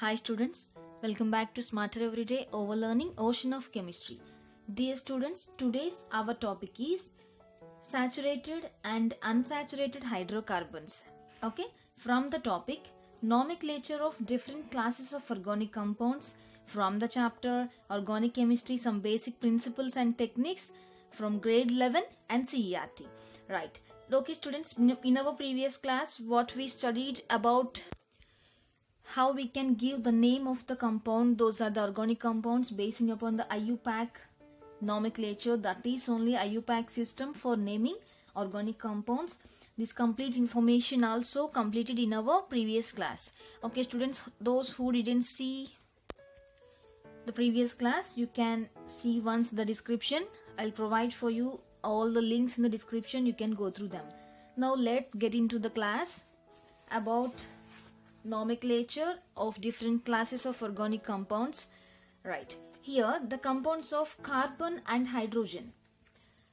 Hi students, welcome back to Smarter Everyday Overlearning Ocean of Chemistry. Dear students, today's our topic is saturated and unsaturated hydrocarbons. Okay, from the topic nomenclature of different classes of organic compounds from the chapter Organic Chemistry, some basic principles and techniques from grade 11 and CERT. Right. Okay students, in our previous class what we studied about how we can give the name of the compound. Those are the organic compounds basing upon the IUPAC nomenclature, that is only IUPAC system for naming organic compounds. This complete information also completed in our previous class. Okay students, those who didn't see the previous class, you can see once the description. I'll provide for you all the links in the description, you can go through them. Now let's get into the class about nomenclature of different classes of organic compounds. Right, here the compounds of carbon and hydrogen.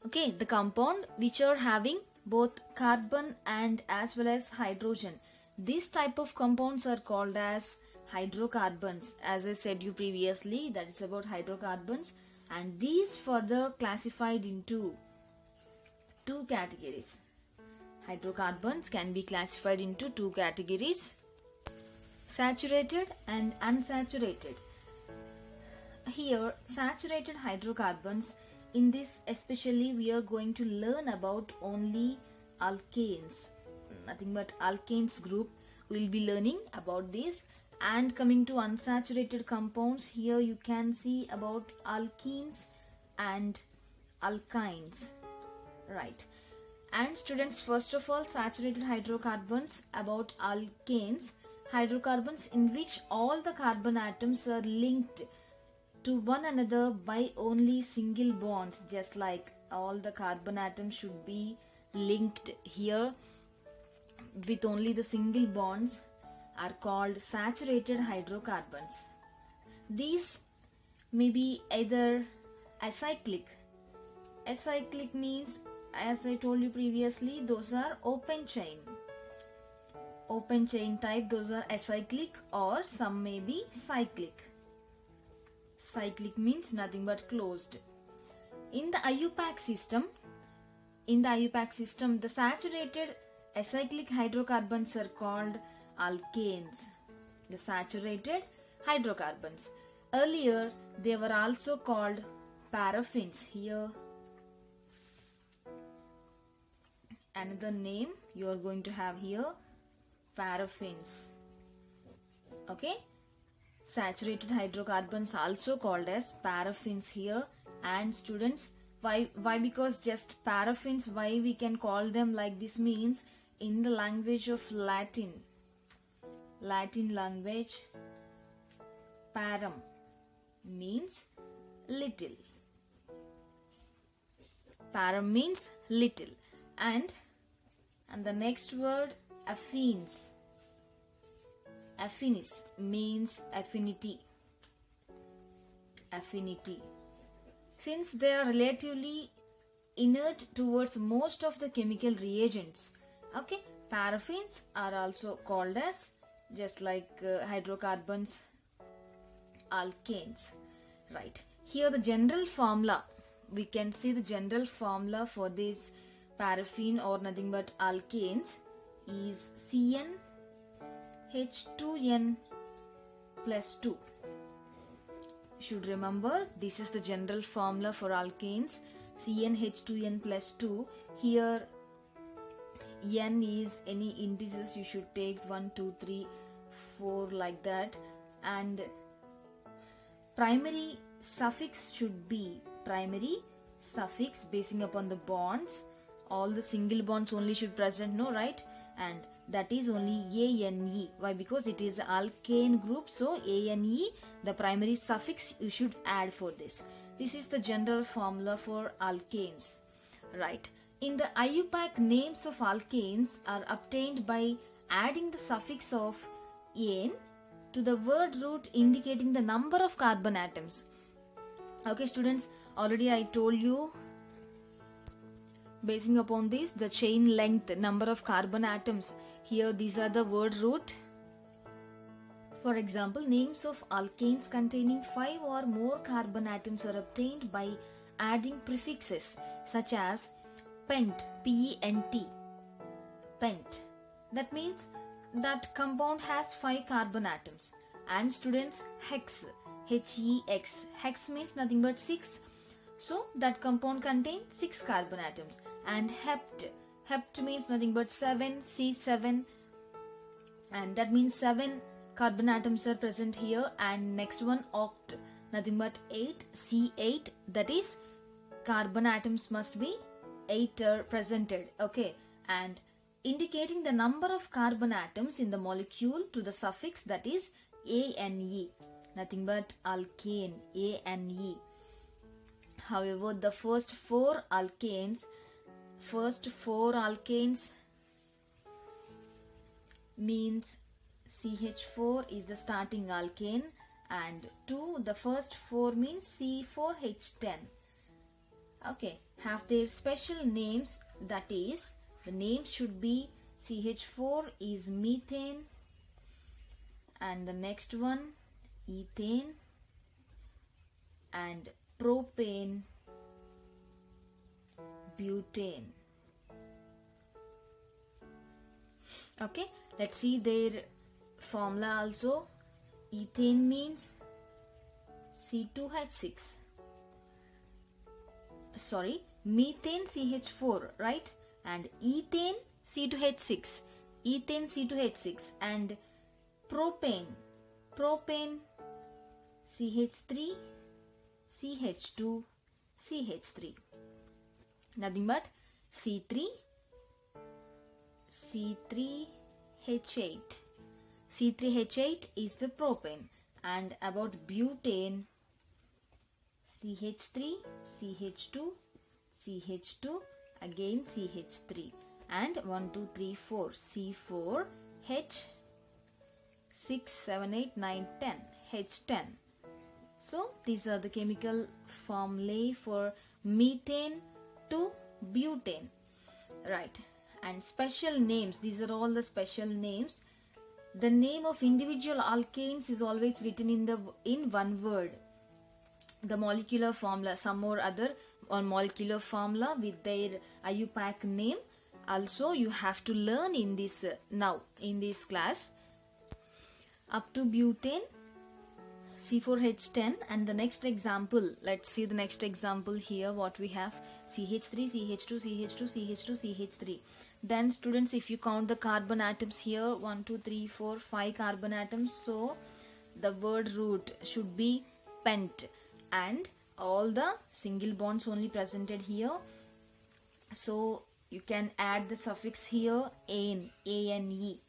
Okay, the compound which are having both carbon and as well as hydrogen, this type of compounds are called as hydrocarbons. As I said you previously, that is about hydrocarbons, and these further classified into two categories. Hydrocarbons can be classified into two categories: saturated and unsaturated. Here saturated hydrocarbons, in this especially we are going to learn about only alkanes, nothing but alkanes group we'll be learning about this. And coming to unsaturated compounds, here you can see about alkenes and alkynes. Right, and students, first of all, saturated hydrocarbons, about alkanes, hydrocarbons in which all the carbon atoms are linked to one another by only single bonds. Just like all the carbon atoms should be linked here with only the single bonds, are called saturated hydrocarbons. These may be either acyclic. Acyclic means, as I told you previously, those are open chain type, those are acyclic, or some may be cyclic. Cyclic means nothing but closed. In the IUPAC system, the saturated acyclic hydrocarbons are called alkanes, the saturated hydrocarbons. Earlier they were also called paraffins. Here another name you are going to have here, paraffins. Okay, saturated hydrocarbons also called as paraffins here. And students, why because just paraffins, why we can call them like this means, in the language of Latin language, param means little. Param means little, and the next word affines. Affinis means affinity. Since they are relatively inert towards most of the chemical reagents, okay, paraffins are also called as, just like hydrocarbons, alkanes. Right, here the general formula, we can see the general formula for this paraffin or nothing but alkanes is CnH2n plus 2. You should remember, this is the general formula for alkanes, CnH2n plus 2. Here n is any integers, you should take 1, 2, 3, 4 like that, and primary suffix should be primary suffix basing upon the bonds. All the single bonds only should present, no, right? And that is only ane. Why? Because it is alkane group, so ane, the primary suffix you should add for this. This is the general formula for alkanes. Right, in the IUPAC, names of alkanes are obtained by adding the suffix of ane to the word root indicating the number of carbon atoms. Okay students, already I told you, basing upon this, the chain length, number of carbon atoms, here these are the word root For example, names of alkanes containing 5 or more carbon atoms are obtained by adding prefixes such as pent, P-E-N-T, pent. That means that compound has 5 carbon atoms. And students, hex, H-E-X, hex means nothing but 6. So that compound contains 6 carbon atoms. And hept, hept means nothing but 7, C7, and that means 7 carbon atoms are present here. And next one, oct, nothing but 8, C8, that is carbon atoms must be 8 are presented. Okay, and indicating the number of carbon atoms in the molecule to the suffix, that is ane, nothing but alkane, ane. However, the first four alkanes means CH4 is the starting alkane, and the first 4 means C4H10. Okay, have their special names, that is the name should be CH4 is methane, and the next one ethane, and propane, butane. Okay, let's see their formula also. Ethane means C2H6. Sorry, methane CH4, right? And ethane C2H6. Ethane C2H6. And propane CH3, CH2, CH3. Nothing but C3, C3H8. C3H8 is the propane. And about butane, CH3, CH2, CH2, again CH3. And 1, 2, 3, 4, C4, H6, 7, 8, 9, 10, H10. So these are the chemical formulae for methane to butane, right? And special names, these are all the special names. The name of individual alkanes is always written in one word. The molecular formula, some or other or molecular formula with their IUPAC name, also you have to learn in this now in this class. Up to butane, C4H10. And the next example, let's see the next example here. What we have, CH3, CH2, CH2, CH2, CH3. Then students, if you count the carbon atoms here, 1, 2, 3, 4, 5 carbon atoms. So the word root should be pent, and all the single bonds only presented here. So you can add the suffix here, ane, A-N-E,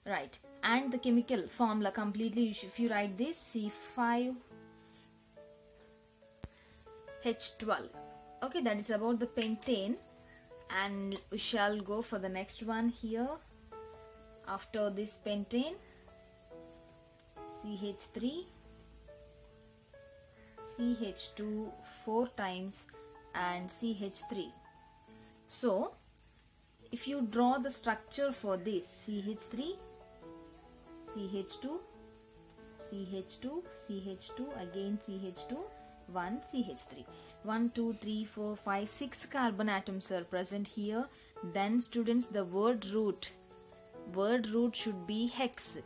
right? And the chemical formula completely, if you write this, C5H12. Okay, that is about the pentane. And we shall go for the next one here. After this pentane, CH3, CH2 4 times, and CH3. So if you draw the structure for this, CH3, CH2, CH2, CH2, again CH2, 1 CH3. 1, 2, 3, 4, 5, 6 carbon atoms are present here. Then students, the word root should be hex,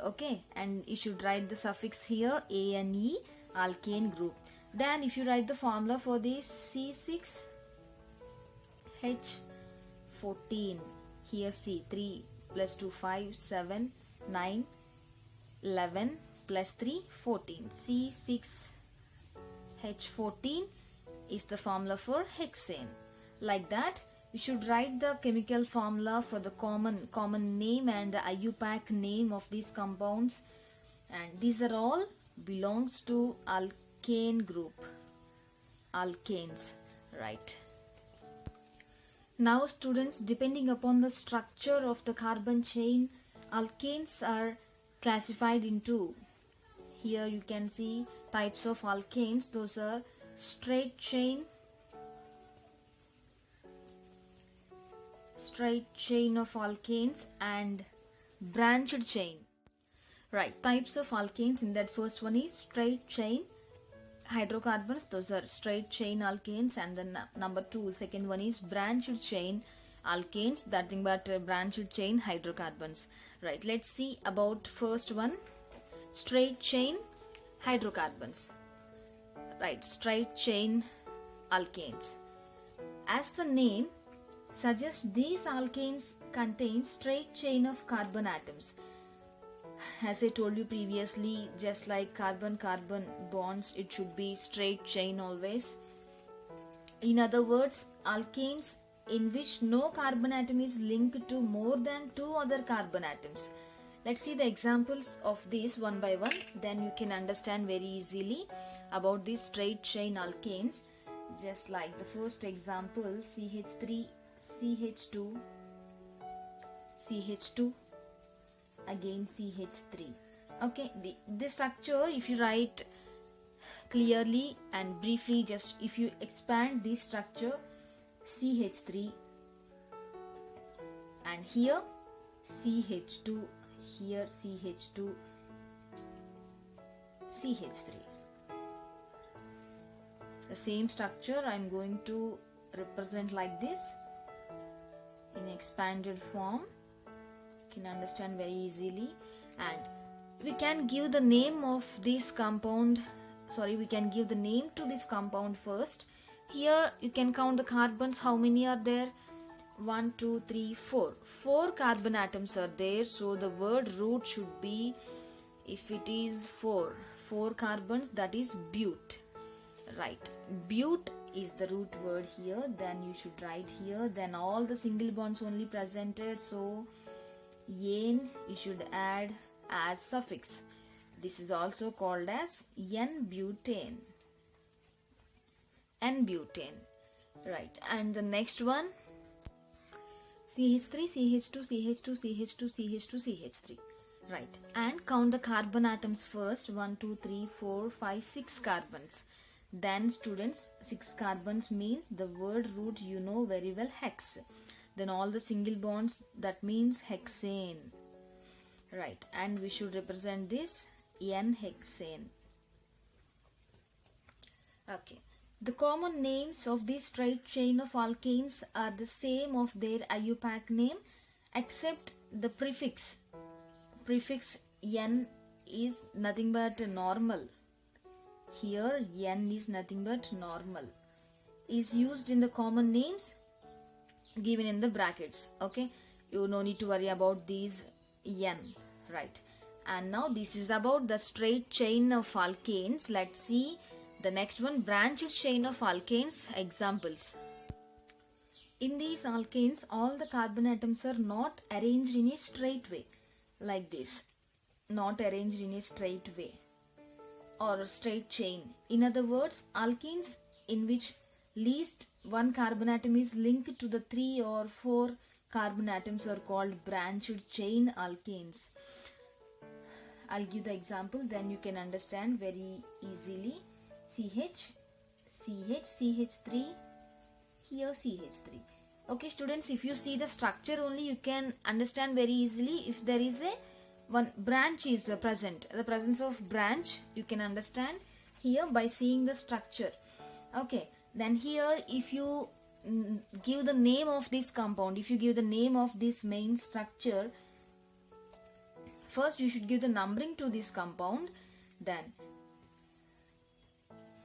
okay, and you should write the suffix here, ane, alkane group. Then if you write the formula for this, C6H14, here C3 plus 2, 5, 7, 9, 11 plus 3, 14. C6H14 is the formula for hexane. Like that, you should write the chemical formula for the common name and the IUPAC name of these compounds, and these are all belongs to alkane group, alkanes, right? Now students, depending upon the structure of the carbon chain, alkanes are classified into, here you can see types of alkanes. Those are straight chain of alkanes and branched chain. Right, types of alkanes. In that, first one is straight chain hydrocarbons. Those are straight chain alkanes. And then number two, second one is branched chain alkanes, nothing but branched chain hydrocarbons. Right, let's see about first one, straight chain hydrocarbons. Right, straight chain alkanes. As the name suggests, these alkanes contain straight chain of carbon atoms. As I told you previously, just like carbon-carbon bonds, it should be straight chain always. In other words, alkanes in which no carbon atom is linked to more than two other carbon atoms. Let's see the examples of these one by one, then you can understand very easily about these straight chain alkanes. Just like the first example, CH3, CH2, CH2, again CH3. Okay, the structure, if you write clearly and briefly, just if you expand this structure, CH3, and here CH2, here CH2, CH3. The same structure I am going to represent like this in expanded form. You can understand very easily. And we can give the name of this compound, we can give the name to this compound first. Here you can count the carbons. How many are there? 1, 2, 3, 4. 4 carbon atoms are there. So the word root should be, if it is 4 carbons, that is bute. Right. Bute is the root word here. Then you should write here. Then all the single bonds only presented. So ane you should add as suffix. This is also called as N-butane. N-butane. Right. And the next one, CH3, CH2, CH2, CH2, CH2, CH3. Right. And count the carbon atoms first. 1, 2, 3, 4, 5, 6 carbons. Then students, 6 carbons means the word root you know very well, hex. Then all the single bonds, that means hexane. Right. And we should represent this N-hexane. Okay. The common names of this straight chain of alkanes are the same of their IUPAC name, except the prefix. Prefix N is nothing but normal. Here N is nothing but normal. Is used in the common names given in the brackets. Okay. You no need to worry about these N. Right. And now this is about the straight chain of alkanes. Let's see the next one, branched chain of alkanes. Examples. In these alkanes, all the carbon atoms are not arranged in a straight way, like this. Not arranged in a straight way or a straight chain. In other words, alkenes in which least one carbon atom is linked to the 3 or 4 carbon atoms are called branched chain alkanes. I'll give the example, then you can understand very easily. CH, CH, CH3, here CH3. Okay students, if you see the structure only, you can understand very easily. If there is a one branch is present, the presence of branch you can understand here by seeing the structure. Okay, then here if you give the name of this compound, if you give the name of this main structure, first you should give the numbering to this compound, then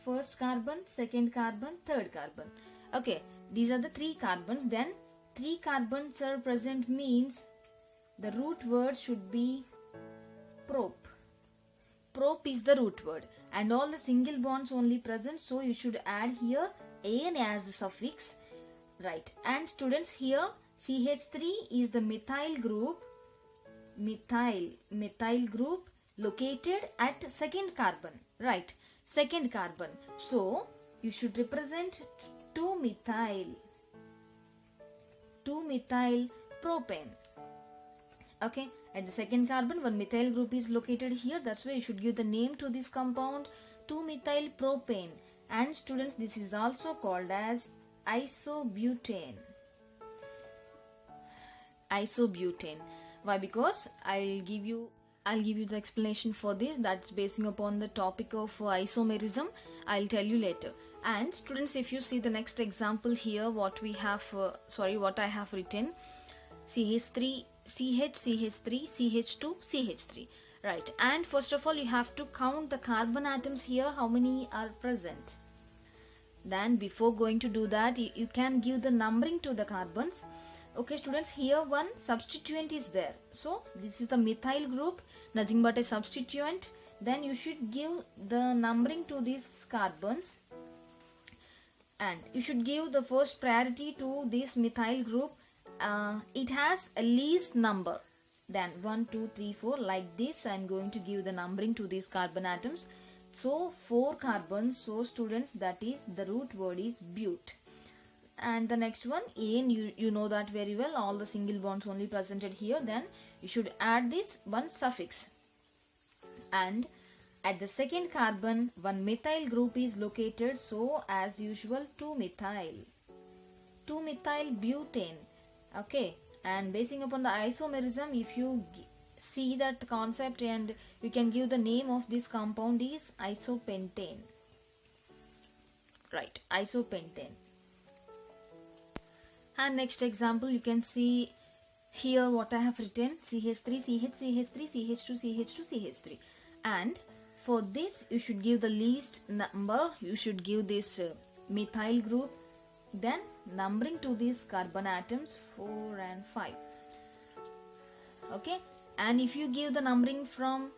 first carbon, second carbon, third carbon. Okay, these are the 3 carbons. Then 3 carbons are present means the root word should be prop. Prop is the root word and all the single bonds only present, so you should add here an as the suffix. Right. And students, here CH3 is the methyl group. Methyl group located at second carbon. Right. Second carbon. So you should represent 2-methyl propane. Okay, at the second carbon, one methyl group is located here. That's why you should give the name to this compound, 2-methyl propane. And students, this is also called as isobutane. Isobutane. Why? Because I'll give you I'll give you the explanation for this. That's basing upon the topic of isomerism. I'll tell you later. And students, if you see the next example here, what we have, what I have written, CH3, CH, CH3, CH2, CH3. Right. And first of all, you have to count the carbon atoms here, how many are present. Then before going to do that, you can give the numbering to the carbons. Okay students, here one substituent is there. So this is the methyl group, nothing but a substituent. Then you should give the numbering to these carbons. And you should give the first priority to this methyl group. It has a least number. Then 1, 2, 3, 4 like this. I am going to give the numbering to these carbon atoms. So 4 carbons. So students, that is the root word is but. And the next one, ane, you know that very well, all the single bonds only presented here. Then you should add this one suffix. And at the second carbon, one methyl group is located. So as usual, 2-methyl. 2-methyl butane. Okay. And basing upon the isomerism, if you see that concept, and you can give the name of this compound is isopentane. Right. Isopentane. And next example, you can see here what I have written, CH3, CH, CH3, CH2, CH2, CH3. And for this, you should give the least number. You should give this methyl group. Then numbering to these carbon atoms 4 and 5. Okay. And if you give the numbering from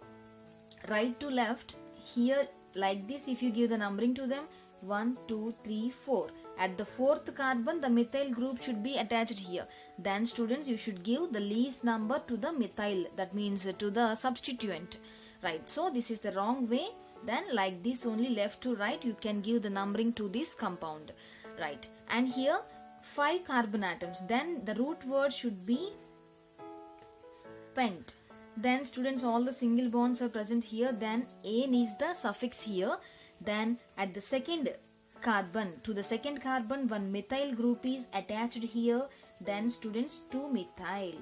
right to left, here like this, if you give the numbering to them, 1, 2, 3, 4. At the fourth carbon, the methyl group should be attached here. Then students, you should give the least number to the methyl. That means to the substituent. Right. So this is the wrong way. Then like this only, left to right, you can give the numbering to this compound. Right. And here 5 carbon atoms. Then the root word should be pent. Then students, all the single bonds are present here. Then ane is the suffix here. Then at the second carbon, to the second carbon, one methyl group is attached here. Then students, 2-methyl.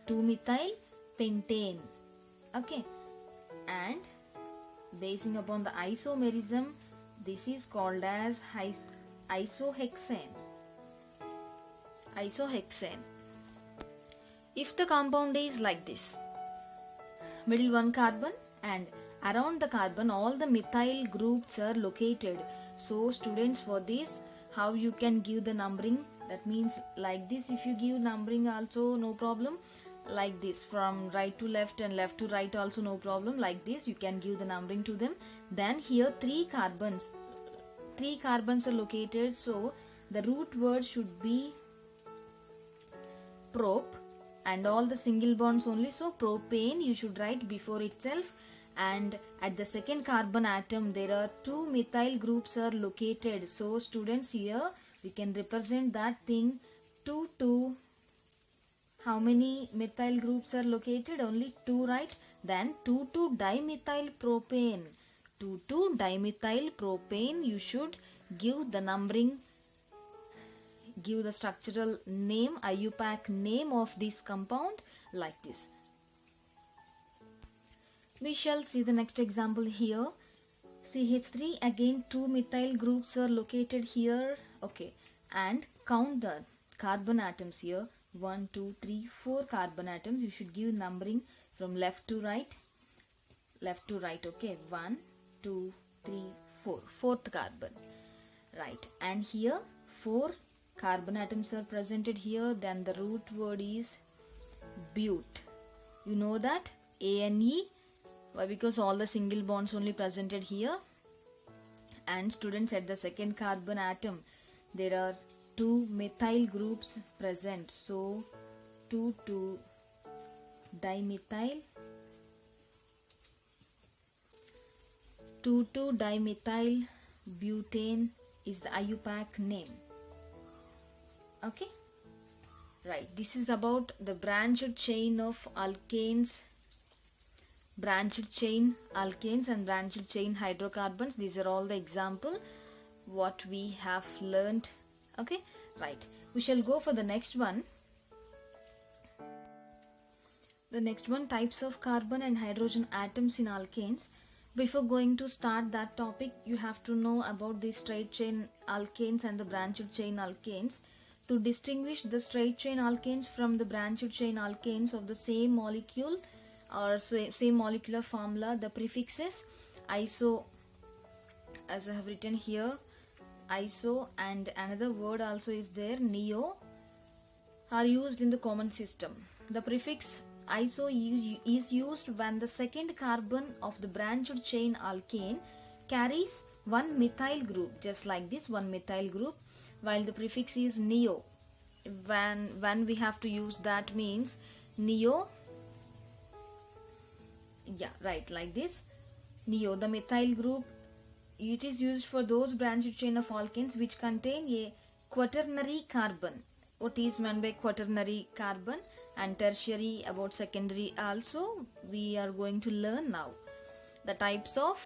2-methyl pentane. Okay. And basing upon the isomerism, this is called as isohexane. Isohexane. If the compound is like this, middle one carbon, and around the carbon all the methyl groups are located. So students, for this, how you can give the numbering? That means like this, if you give numbering also no problem. Like this, from right to left and left to right also no problem. Like this, you can give the numbering to them. Then here 3 carbons. 3 carbons are located. So the root word should be prop. And all the single bonds only. So propane you should write before itself. And at the second carbon atom, there are 2 methyl groups are located. So students, here we can represent that thing 2, 2. How many methyl groups are located? Only 2, right? Then 2, 2 dimethyl propane. 2, 2 dimethyl propane. You should give the numbering, give the structural name, IUPAC name of this compound like this. We shall see the next example here. CH3, again 2 methyl groups are located here. Okay. And count the carbon atoms here. 1, 2, 3, 4 carbon atoms. You should give numbering from left to right. Left to right. Okay. 1, 2, 3, 4. Fourth carbon. Right. And here 4 carbon atoms are presented here. Then the root word is but. You know that? ANE. Why? Because all the single bonds only presented here. And students, at the second carbon atom, there are 2 methyl groups present. So 2, 2 dimethyl. 2, 2 dimethyl butane is the IUPAC name. Okay. Right. This is about the branched chain of alkanes. Branched chain alkanes and branched chain hydrocarbons. These are all the example what we have learned. Okay. Right. We shall go for the next one. The next one, types of carbon and hydrogen atoms in alkanes. Before going to start that topic, you have to know about the straight chain alkanes and the branched chain alkanes. To distinguish the straight chain alkanes from the branched chain alkanes of the same molecule or same molecular formula, the prefixes iso, as I have written here, iso, and another word also is there, neo, are used in the common system. The prefix iso is used when the second carbon of the branched chain alkane carries one methyl group, just like this, one methyl group, while the prefix is neo. When we have to use that means neo, yeah, right, like this, neo, the methyl group. It is used for those branched chain of alkanes which contain a quaternary carbon. What is meant by quaternary carbon, and tertiary, about secondary also we are going to learn now. The types of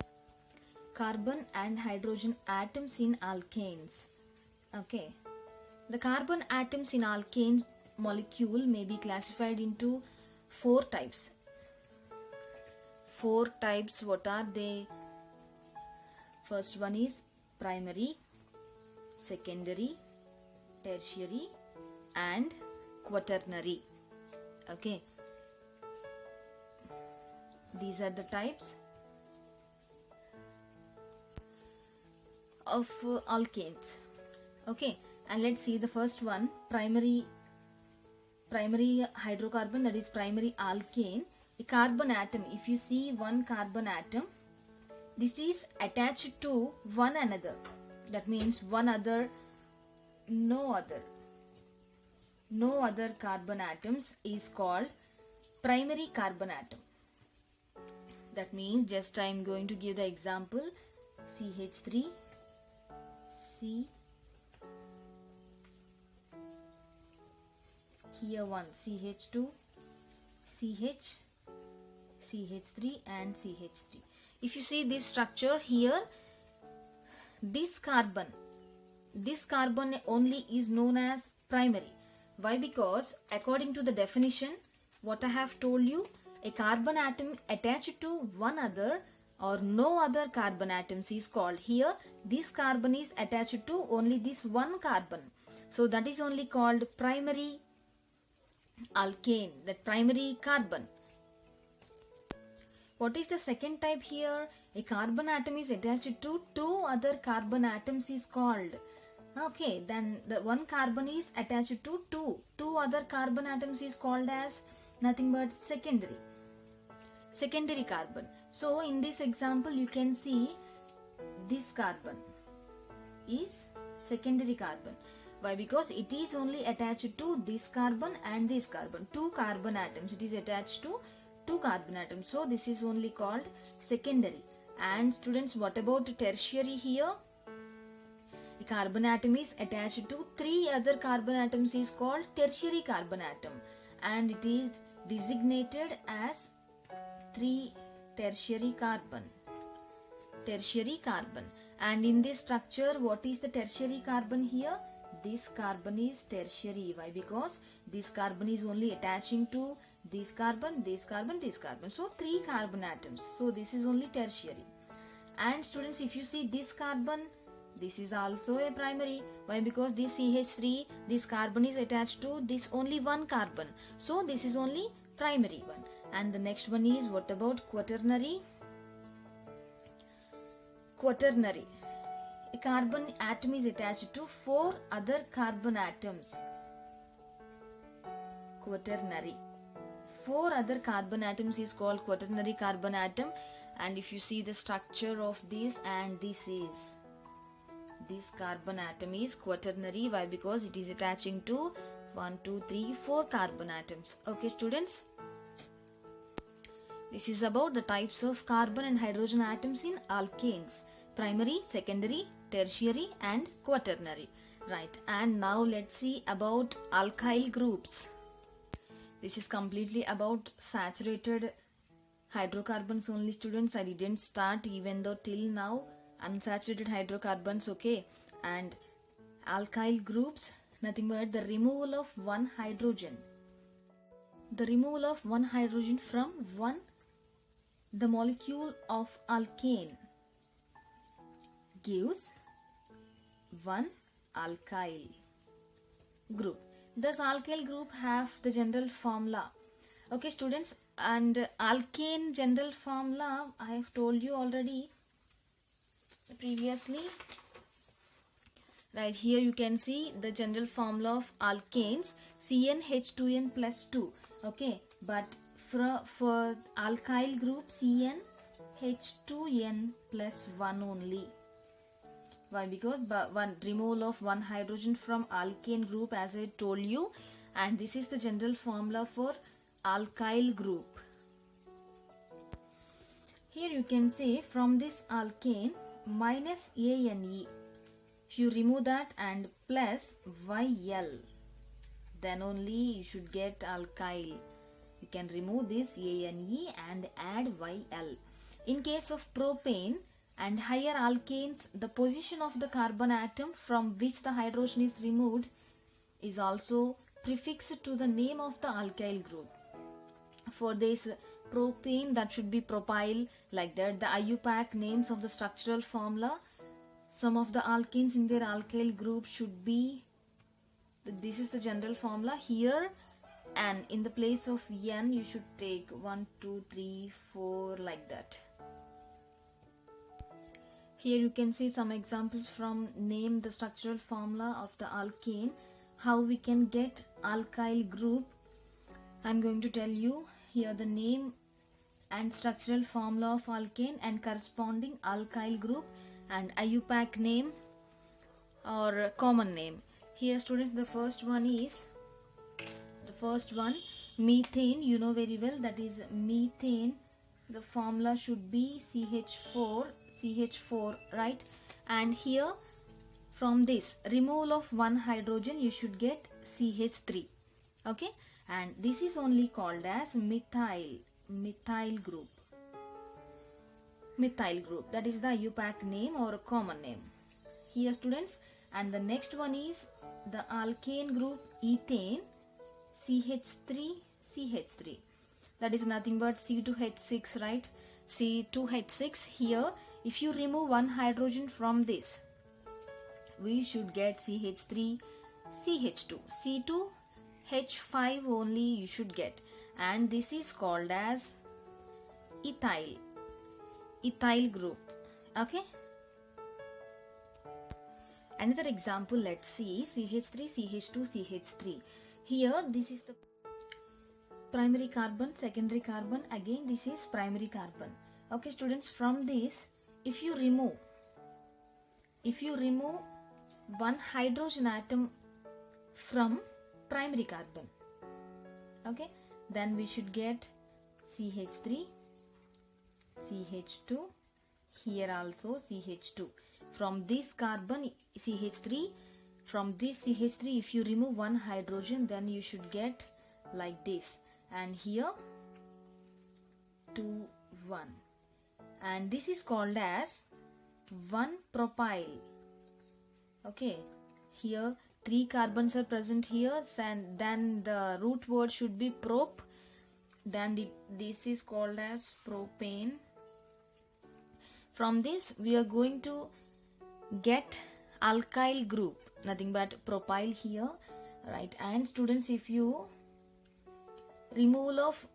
carbon and hydrogen atoms in alkanes. Okay, the carbon atoms in alkane molecule may be classified into 4 types. 4 types, what are they? First one is primary, secondary, tertiary and quaternary. Okay, these are the types of alkanes. Okay, and let's see the first one, primary hydrocarbon, that is primary alkane. A carbon atom, if you see one carbon atom, this is attached to one another. That means no other carbon atoms is called primary carbon atom. That means, just I am going to give the example, CH3, C, here one CH2, CH, CH3 and CH3. If you see this structure here, this carbon only is known as primary. Why? Because according to the definition, what I have told you, a carbon atom attached to one other or no other carbon atoms is called, here this carbon is attached to only this one carbon. So that is only called primary alkane, that primary carbon. What is the second type here? A carbon atom is attached to 2 other carbon atoms is called. Okay, then the one carbon is attached to two other carbon atoms is called as nothing but secondary carbon. So in this example you can see this carbon is secondary carbon. Why? Because it is only attached to this carbon and this carbon, 2 carbon atoms, it is attached to 2 carbon atoms. So this is only called secondary. And students, what about tertiary here? A carbon atom is attached to 3 other carbon atoms is called tertiary carbon atom, and it is designated as 3 tertiary carbon. And in this structure, what is the tertiary carbon here? This carbon is tertiary. Why? Because this carbon is only attaching to this carbon, this carbon, this carbon. So 3 carbon atoms. So this is only tertiary. And students, if you see this carbon, this is also a primary. Why? Because this CH3, this carbon is attached to this only one carbon. So this is only primary one. And the next one is, what about quaternary? A carbon atom is attached to 4 other carbon atoms. Quaternary. 4 other carbon atoms is called quaternary carbon atom. And if you see the structure of this, and this carbon atom is quaternary. Why? Because it is attaching to 1, 2, 3, 4 carbon atoms. Okay, students, this is about the types of carbon and hydrogen atoms in alkanes: primary, secondary, tertiary and quaternary. Right, and now let's see about alkyl groups. This is completely about saturated hydrocarbons only, students. I didn't start, even though till now, unsaturated hydrocarbons. Okay, and alkyl groups, nothing but the removal of one hydrogen. the removal of one hydrogen from the molecule of alkane gives one alkyl group. Thus alkyl group have the general formula. Okay students, and alkane general formula I have told you already previously. Right here you can see the general formula of alkanes, CnH2n plus 2. Okay, but for alkyl group CnH2n plus 1 only. Why? Because one removal of one hydrogen from alkane group, as I told you, and this is the general formula for alkyl group. Here you can say from this alkane minus ANE, if you remove that and plus YL, then only you should get alkyl. You can remove this ANE and add YL. In case of propane and higher alkanes, the position of the carbon atom from which the hydrogen is removed is also prefixed to the name of the alkyl group. For this propane, that should be propyl, like that. The IUPAC names of the structural formula, some of the alkenes in their alkyl group should be, this is the general formula here, and in the place of N you should take 1, 2, 3, 4 like that. Here you can see some examples from name the structural formula of the alkane, how we can get alkyl group. I'm going to tell you here the name and structural formula of alkane and corresponding alkyl group and IUPAC name or common name. Here students, the first one methane. You know very well that is methane. The formula should be CH4, right? And here from this removal of one hydrogen you should get CH3. Okay, and this is only called as methyl group. Methyl group, that is the IUPAC name or a common name. Here students, and the next one is the alkane group ethane, CH3, that is nothing but C2H6, right? C2H6. Here if you remove one hydrogen from this, we should get CH3, CH2, C2H5 only you should get, and this is called as ethyl group. Okay, another example, let's see, CH3, CH2, CH3. Here this is the primary carbon, secondary carbon, again this is primary carbon. Okay students, from this if you remove one hydrogen atom from primary carbon, okay, then we should get CH3, CH2, here also CH2. From this carbon CH3, from this CH3 if you remove one hydrogen, then you should get like this, and here 2, 1, and this is called as 1-propyl. Okay, here 3 carbons are present here, and then the root word should be prop, then this is called as propane. From this we are going to get alkyl group, nothing but propyl here, right? And students, if you remove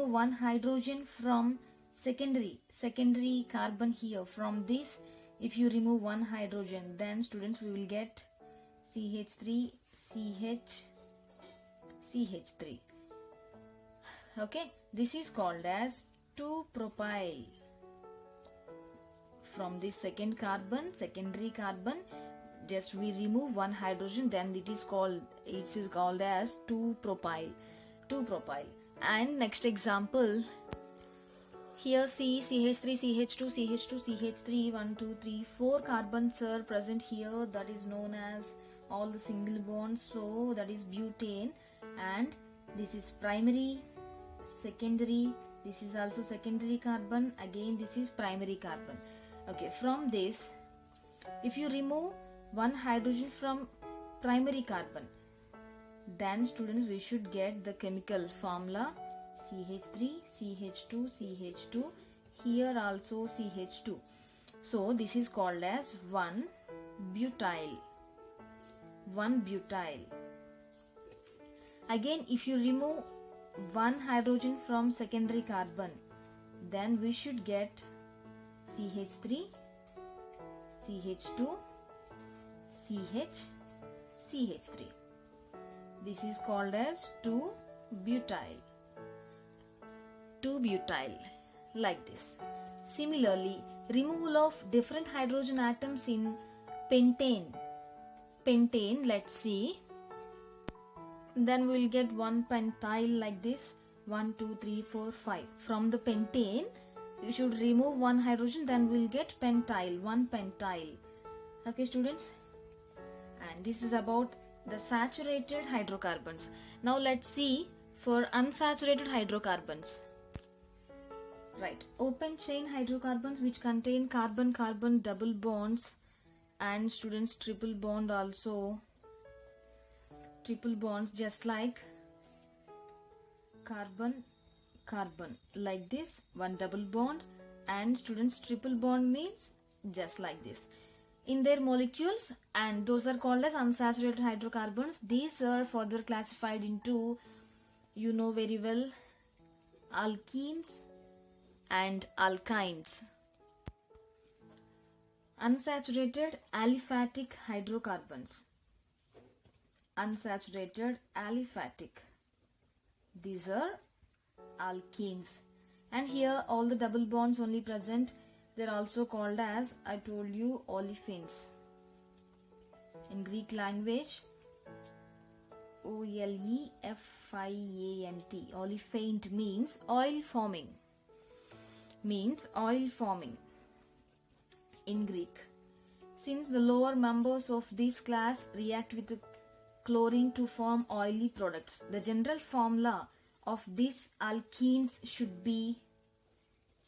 one hydrogen from secondary carbon here, from this if you remove one hydrogen, then students we will get CH3, CH3. Okay, this is called as 2-propyl. From this secondary carbon, just we remove one hydrogen, then it is called as 2-propyl. And next example, here see CH3, CH2, CH2, CH3, 1, 2, 3, 4 carbons are present here, that is known as all the single bonds, so that is butane, and this is primary, secondary, this is also secondary carbon, again this is primary carbon. Okay, from this if you remove one hydrogen from primary carbon, then students we should get the chemical formula CH3, CH2, CH2, here also CH2. So this is called as 1-butyl. 1-butyl. Again, if you remove one hydrogen from secondary carbon, then we should get CH3, CH2, CH, CH3. This is called as 2-butyl. 2-butyl, like this. Similarly, removal of different hydrogen atoms in pentane. Pentane, let's see. Then we'll get 1-pentyl like this. 1, 2, 3, 4, 5. From the pentane, you should remove one hydrogen, then we'll get pentyl, 1-pentyl. Okay, students? And this is about the saturated hydrocarbons. Now let's see for unsaturated hydrocarbons. Right, open chain hydrocarbons which contain carbon-carbon double bonds, and students triple bond also. Triple bonds just like carbon carbon, like this, one double bond, and students triple bond means just like this in their molecules, and those are called as unsaturated hydrocarbons. These are further classified into, you know very well, alkenes and alkynes. Unsaturated aliphatic hydrocarbons. Unsaturated aliphatic. These are alkenes. And here all the double bonds only present. They're also called as, I told you, olefins. In Greek language, Olefiant. Olefiant means oil forming. Means oil forming in Greek. Since the lower members of this class react with the chlorine to form oily products, the general formula of these alkenes should be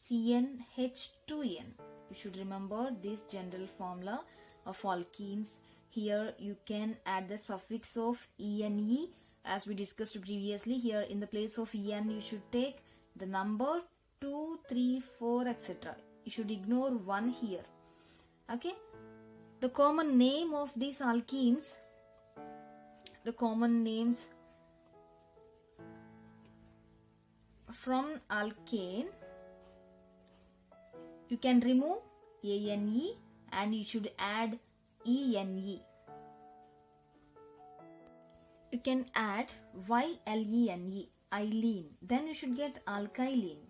CnH2n. You should remember this general formula of alkenes. Here you can add the suffix of ene as we discussed previously. Here in the place of en you should take the number 2, 3, 4, etc. You should ignore 1 here. Okay. The common name of these alkenes, the common names from alkane, you can remove ane and you should add ene. You can add ylene, ylene. Then you should get alkylene.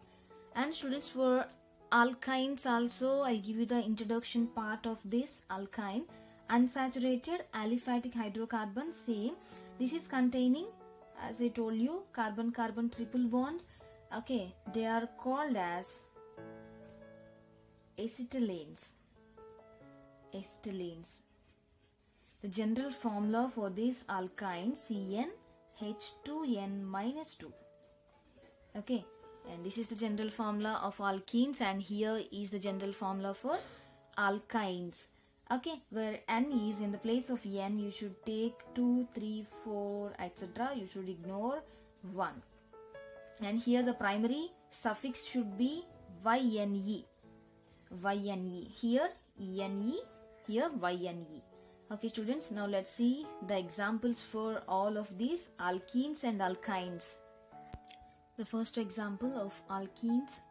And students, for alkynes also, I'll give you the introduction part of this alkyne. Unsaturated aliphatic hydrocarbon, same. This is containing, as I told you, carbon-carbon triple bond. Okay, they are called as acetylenes. Acetylenes. The general formula for this alkyne, CnH2n-2. Okay, and this is the general formula of alkenes, and here is the general formula for alkynes. Okay, where n is in the place of n, you should take 2, 3, 4, etc. You should ignore 1. And here the primary suffix should be yne. Yne. Here ene, here yne. Okay, students, now let's see the examples for all of these alkenes and alkynes. The first example of alkenes,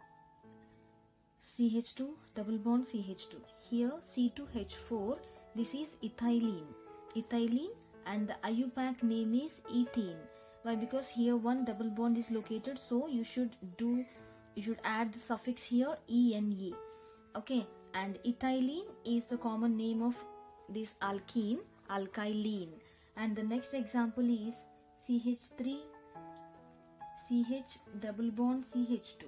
CH2 double bond CH2. Here C2H4, this is ethylene. Ethylene, and the IUPAC name is ethene. Why? Because here one double bond is located, so you should add the suffix here ene. Okay, and ethylene is the common name of this alkene, alkylene. And the next example is CH3 CH double bond CH2.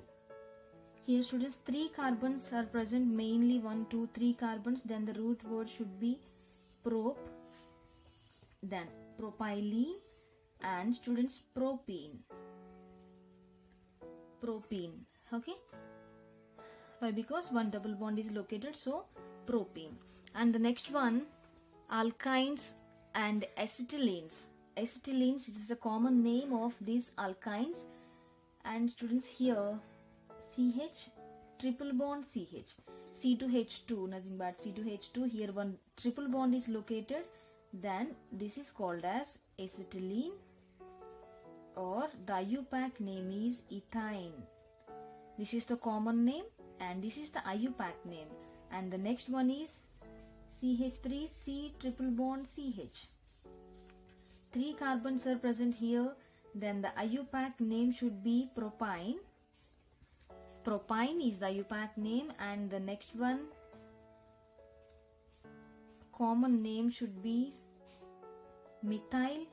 Here students, 3 carbons are present, mainly 1, 2, 3 carbons. Then the root word should be prop, then propylene, and students propene. Propene. Okay. Why? Because one double bond is located, so propene. And the next one, alkynes and acetylenes. acetylenes. It is the common name of these alkynes. And students, here CH, triple bond CH, C2H2, nothing but C2H2. Here one triple bond is located. Then this is called as acetylene, or the IUPAC name is ethine. This is the common name and this is the IUPAC name. And the next one is CH3, C triple bond CH. 3 carbons are present here. Then the IUPAC name should be propyne. Propyne is the IUPAC name. And the next one, common name should be methyl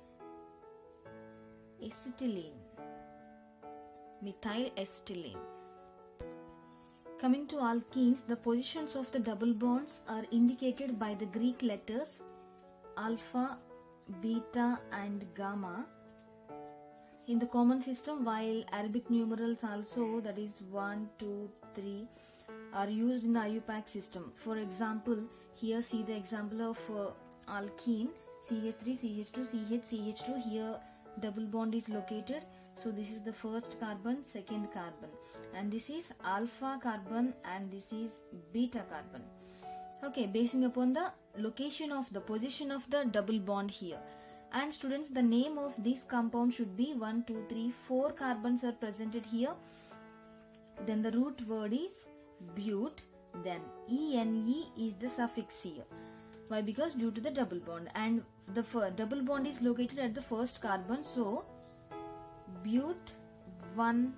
acetylene. Methyl acetylene. Coming to alkenes, the positions of the double bonds are indicated by the Greek letters alpha, beta and gamma. In the common system, while Arabic numerals also, that is 1, 2, 3, are used in the IUPAC system. For example, here see the example of alkene, CH3, CH2, CH, CH2. Here double bond is located. So this is the first carbon, second carbon. And this is alpha carbon and this is beta carbon. Okay, basing upon the location of the position of the double bond here. And students, the name of this compound should be 1, 2, 3, 4 carbons are presented here. Then the root word is but. Then ene is the suffix here. Why? Because due to the double bond, and the double bond is located at the first carbon. So but-1-ene.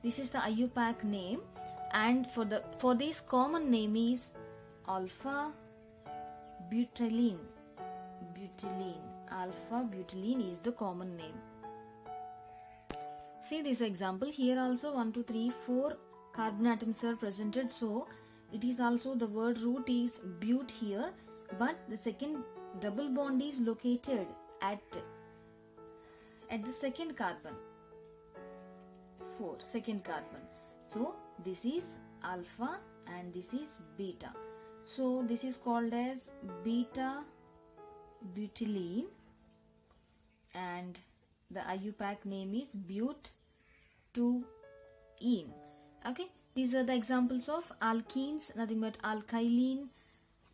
This is the IUPAC name, and for this common name is alpha butylene. Alpha butylene is the common name. See this example here also 1, 2, 3, 4 carbon atoms are presented. So it is also the word root is but here, but the second double bond is located at the second carbon. 4, second carbon. So this is alpha and this is beta. So this is called as beta butylene, and the IUPAC name is but-2-ene. Okay, these are the examples of alkenes, nothing but alkylene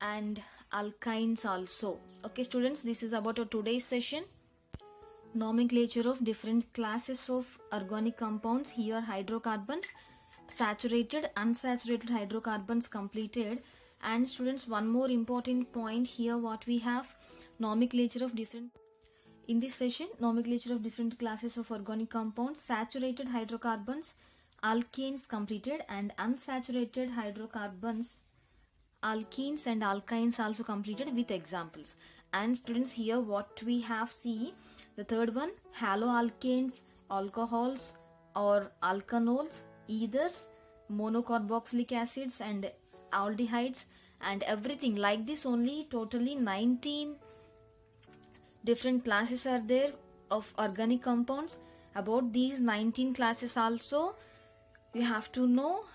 and alkynes also. Okay students, this is about our today's session. Nomenclature of different classes of organic compounds. Here hydrocarbons, saturated, unsaturated hydrocarbons completed. And students, one more important point here, what we have, nomenclature of different, in this session, nomenclature of different classes of organic compounds. Saturated hydrocarbons, alkanes completed, and unsaturated hydrocarbons, alkenes and alkynes also completed with examples. And students, here what we have, see the third one, haloalkanes, alcohols or alkanols, ethers, monocarboxylic acids and aldehydes, and everything like this. Only totally 19 different classes are there of organic compounds. About these 19 classes also you have to know.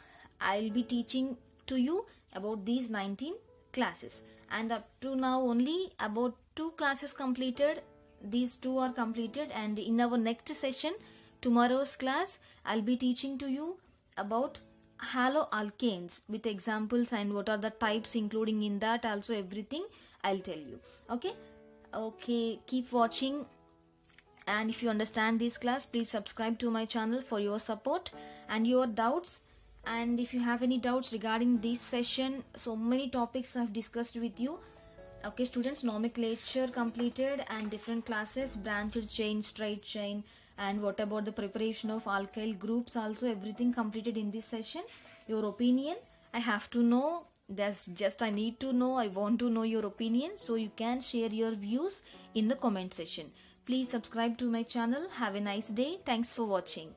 I'll be teaching to you about these 19 classes, and up to now only about 2 classes completed. These 2 are completed, and in our next session, tomorrow's class, I'll be teaching to you about haloalkanes with examples and what are the types including in that also, everything I'll tell you. Okay, keep watching, and if you understand this class, please subscribe to my channel for your support and your doubts. And if you have any doubts regarding this session, so many topics I've discussed with you. Okay students, nomenclature completed and different classes, branched chain, straight chain, and what about the preparation of alkyl groups also, everything completed in this session. Your opinion I have to know. That's just I need to know, I want to know your opinion, so you can share your views in the comment section. Please subscribe to my channel. Have a nice day. Thanks for watching.